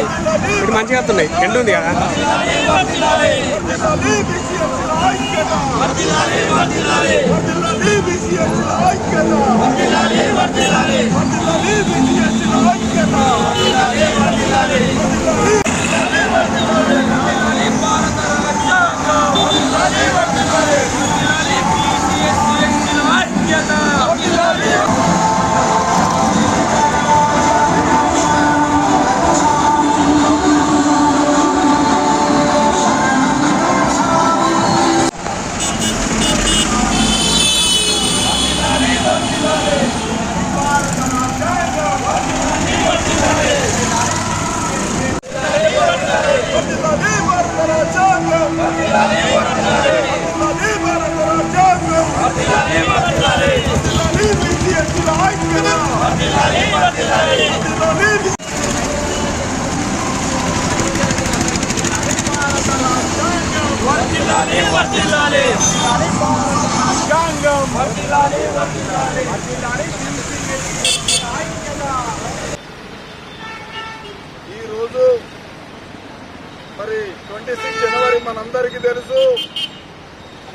వస్తున్నాయి, ఇటు మంచిగా వస్తున్నాయి. ఎండు ఉంది కదా. ఈరోజు మరి 26 జనవరి మనందరికీ తెలుసు.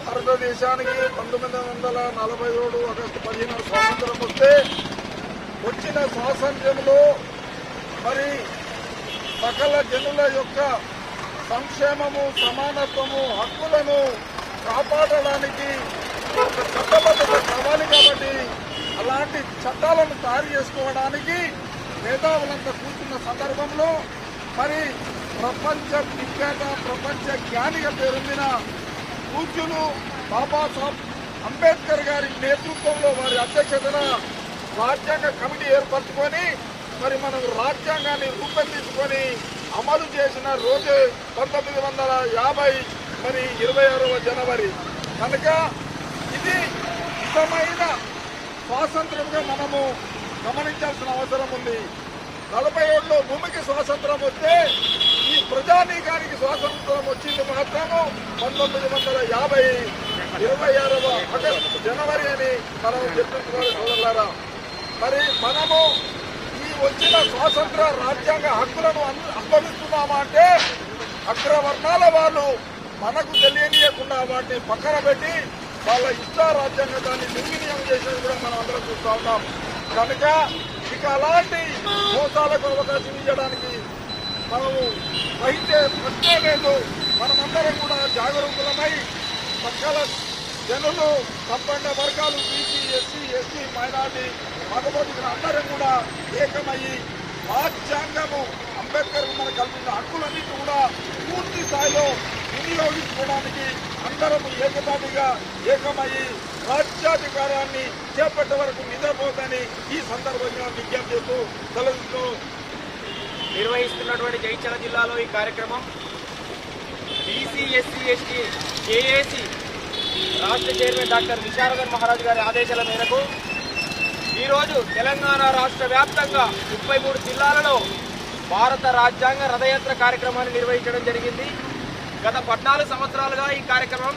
భారతదేశానికి 1947 ఆగస్టు 15 స్వాతంత్రం వస్తే వచ్చిన స్వాతంత్ర్యంలో మరి సకల జనుల యొక్క సంక్షేమము, సమానత్వము, హక్కులను కాపాడడానికి ఒక చట్టబద్ధత కావాలి. కాబట్టి అలాంటి చట్టాలను తయారు చేసుకోవడానికి మేధావులంతా కూర్చున్న సందర్భంలో మరి ప్రపంచ విఖ్యాత, ప్రపంచ జ్ఞానిగా పేరొందిన పూజ్యులు బాబాసాహెబ్ అంబేద్కర్ గారి నేతృత్వంలో వారి అధ్యక్షతన రాజ్యాంగ కమిటీ ఏర్పరచుకొని మరి మనం రాజ్యాంగాన్ని రూపొందించుకొని అమలు చేసిన రోజు 1950 మరి 26వ జనవరి. కనుక ఇది నిజమైన స్వాతంత్రంగా మనము గమనించాల్సిన అవసరం ఉంది. 47లో భూమికి స్వాతంత్రం వస్తే ఈ ప్రజానీకానికి స్వాతంత్రం వచ్చింది మాత్రము 1950 26వ ఆగస్టు జనవరి అని మనం చెప్పించుకోవాలి సోదరులారా. మరి మనము ఈ వచ్చిన స్వాతంత్ర రాజ్యాంగ హక్కులను అనుభవిస్తున్నామా అంటే అగ్రవర్ణాల వాళ్ళు మనకు తెలియనియకుండా వాటిని పక్కన పెట్టి వాళ్ళ ఇష్ట రాజ్యాంగాన్ని దుర్వినియోగం చేసేది కూడా మనం అందరం చూస్తూ ఉన్నాం. కనుక ఇక అలాంటి మోసాలకు అవకాశం ఇవ్వడానికి మనము వహించే ప్రశ్నే లేదు. మనమందరం కూడా జాగరూకులమై సకల జనులు, సంపన్న వర్గాలు, బీసీ, ఎస్సీ, ఎస్టీ, మైనార్టీ, మగబోతున్న అందరం కూడా ఏకమయ్యి రాజ్యాంగము అంబేద్కర్ మనకు కల్పించిన హక్కులన్నింటి కూడా పూర్తి స్థాయిలో వినియోగించుకోవడానికి అందరం ఏకతాటిగా ఏకమయ్యి రాజ్యాధికారాన్ని చేపట్టే వరకు నిద్రపోతని ఈ సందర్భంగా విజ్ఞప్తి చేస్తూ సెలవుతో నిర్వహిస్తున్నటువంటి జగిత్యాల జిల్లాలో ఈ కార్యక్రమం బీసీ, ఎస్సీ, ఎస్టీ, జేఏసీ రాష్ట్ర చైర్మన్ డాక్టర్ విశారదన్ మహారాజ్ గారి ఆదేశాల మేరకు ఈరోజు తెలంగాణ రాష్ట్ర వ్యాప్తంగా 33 జిల్లాలలో భారత రాజ్యాంగ రథయాత్ర కార్యక్రమాన్ని నిర్వహించడం జరిగింది. గత 14 సంవత్సరాలుగా ఈ కార్యక్రమం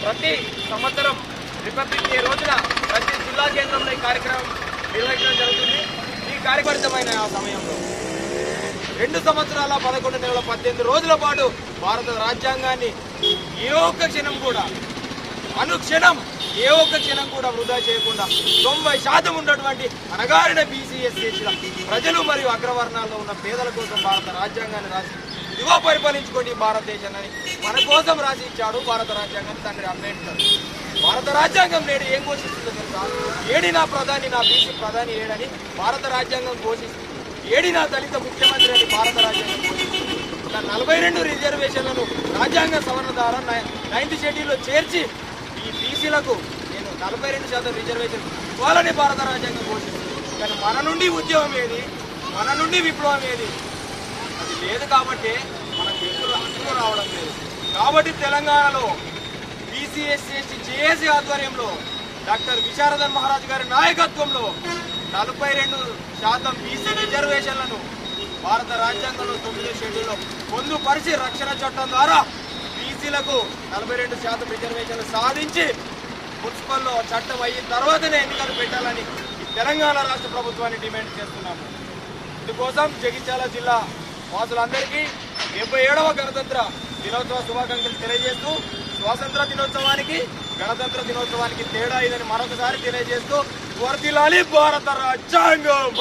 ప్రతి సంవత్సరం రిపబ్లిక్ డే రోజున ప్రతి జిల్లా కేంద్రంలో ఈ కార్యక్రమం నిర్వహించడం జరుగుతుంది. ఈ కార్యక్రమమైన ఆ సమయంలో 2 సంవత్సరాల 11 నెలల 18 రోజుల పాటు భారత రాజ్యాంగాన్ని ఏ ఒక్క క్షణం కూడా అనుక్షణం ఏ ఒక్క క్షణం కూడా వృధా చేయకుండా 90% ఉన్నటువంటి అనగారిన బీసీ, ఎస్సీల ప్రజలు మరియు అగ్రవర్ణాల్లో ఉన్న పేదల కోసం భారత రాజ్యాంగాన్ని రాసి ఇదిగో పరిపాలించుకోండి భారతదేశాన్ని మన కోసం రాసి ఇచ్చాడు భారత రాజ్యాంగాన్ని తండ్రి అంబేద్కర్. భారత రాజ్యాంగం నేడు ఏం ఘోషిస్తుందో తెలుసా? ఏడి నా ప్రధాని, నా బీసీ ప్రధాని ఏడని భారత రాజ్యాంగం ఘోషిస్తుంది. ఏడి నా దళిత ముఖ్యమంత్రి అని భారత రాజ్యాంగం ఘోషిస్తుంది. 42 రిజర్వేషన్లను రాజ్యాంగ సవరణ ద్వారా 9th షెడ్యూల్లో చేర్చి ఈ బీసీలకు నేను 42% రిజర్వేషన్ ఇవ్వాలని భారత రాజ్యాంగం ఘోషిస్తుంది. కానీ మన నుండి ఉద్యమం ఏది, మన నుండి విప్లవం ఏది? అది లేదు. కాబట్టి మనకు ఎదురు హక్కులు రావడం లేదు. కాబట్టి తెలంగాణలో బీసీ, ఎస్సీ, ఎస్టీ, జేఏసీ ఆధ్వర్యంలో డాక్టర్ విశారదన్ మహారాజ్ గారి నాయకత్వంలో 42% బీసీ రిజర్వేషన్లను భారత రాజ్యాంగంలో 9వ షెడ్యూల్లో పొందుపరిచి రక్షణ చట్టం ద్వారా బీసీలకు 42% రిజర్వేషన్లు సాధించి మున్సిపల్లో చట్టం అయిన తర్వాతనే ఎన్నికలు పెట్టాలని తెలంగాణ రాష్ట్ర ప్రభుత్వాన్ని డిమాండ్ చేస్తున్నాము. అందుకోసం జగిత్యాల జిల్లా వాసులందరికీ 77వ గణతంత్ర దినోత్సవ శుభాకాంక్షలు తెలియజేస్తూ స్వాతంత్ర దినోత్సవానికి గణతంత్ర దినోత్సవానికి తేడా ఇదని మరొకసారి తెలియజేస్తూ వర్ధిల్లాలి భారత రాజ్యాంగం.